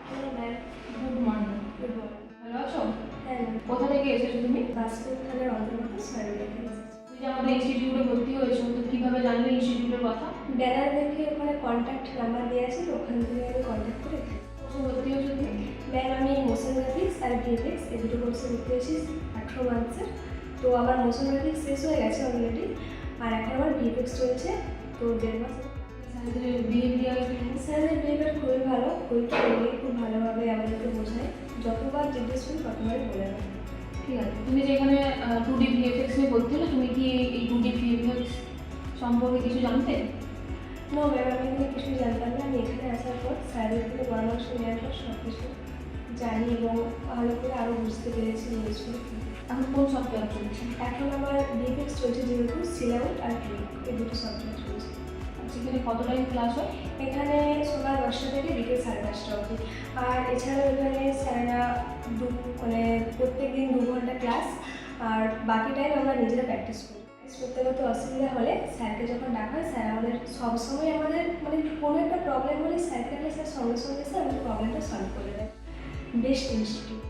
Hello ma'am. Good morning. Good morning. ভালো আছো? হ্যাঁ ম্যাম। কোথা থেকে এসেছো তুমি? বাসপুর থানার অন্তর্গত সার্ভে এসেছি। তুমি যে আমাদের ইনস্টিটিউটে ভর্তি হয়েছো, তো কিভাবে জানলে ইনস্টিটিউটের কথা? ব্যানার দেখে ওখানে কন্ট্যাক্ট নাম্বার দেওয়া আছে, তো ওখান থেকে আমি কন্ট্যাক্ট করে এসেছি। কোথায় ভর্তি হয়েছো তুমি? ম্যাম আমি মোশন গ্রাফিক্স আর ভিএফএক্স এই দুটো কোর্সে ভর্তি হয়েছি 18 মান্থসের। তো আমার মোশন গ্রাফিক্স শেষ হয়ে গেছে অলরেডি, আর এখন আমার ভিএফএক্স চলছে, তো 1.5 মাস। স্যারদের বিহেভিয়ার স্যারের বিহেভিয়ার খুবই ভালো, খুবই ফ্রেন্ডলি, খুব ভালোভাবে আমাদেরকে বোঝায়। যতবার জিজ্ঞেস করি ততবারই বলে দেয়। ঠিক আছে। তুমি যে এখানে 2D ভিএফএক্স এ ভর্তি হলে, তুমি কি এই 2D ভিএফএক্স সম্পর্কে কিছু জানতে? নো ম্যাম, আমি এখানে কিছুই জানতাম না। আমি এখানে আসার পর স্যারের থেকে পরামর্শ নেওয়ার পর সব কিছু জানি এবং ভালো করে আরও বুঝতে পেরেছি জিনিসগুলো। এখন কোন সফটওয়্যার চলছে? এখন আমার ভিএফএক্স চলছে, যেহেতু সিলাউট আর ক্লিক এই দুটো সফটওয়্যার চলছে। সেখানে কত টাইম ক্লাস হয়? এখানে সকাল 10টা থেকে বিকেল 5:30 অবধি। আর এছাড়াও এখানে স্যারেরা মানে প্রত্যেক দিন 2 ঘন্টা ক্লাস, আর বাকি টাইম আমরা নিজেরা প্র্যাকটিস করি। প্র্যাকটিস করতে করতে অসুবিধা হলে স্যারকে যখন ডাকা হয়, স্যার আমাদের সবসময় আমাদের মানে কোনো একটা প্রবলেম হলে স্যারকে ডাকলে স্যার সঙ্গে সঙ্গে এসে আমাদের প্রবলেমটা সলভ করে দেয়। Best institute.